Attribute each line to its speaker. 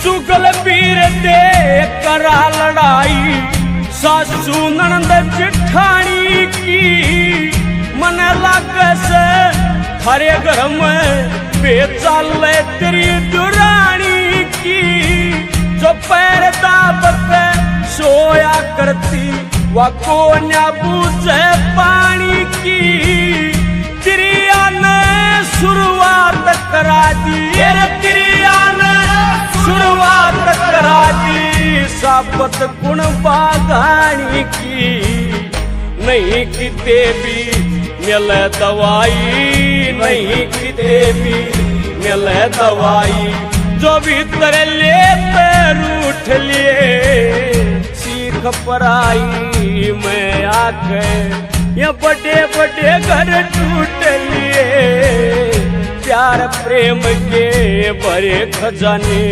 Speaker 1: जुगल पीर दे करा लड़ाई सासू ननद जिठानी की मन लागे से थारे घर में बेचाल तेरी दुरानी की जो पैर दाबते सोया करती वा कोन्या बूझे पानी की क्रिया ने शुरुआत करा दी क्रिया ने शुरुआत करा दी साबत गुण बागानी की नहीं किते भी मिल दवाई नहीं किते भी मिल दवाई जो भीतर ले पैर उठ लिए सीख पराई में आके ये बड़े बड़े घर टूट लिए प्यार प्रेम के बड़े खजाने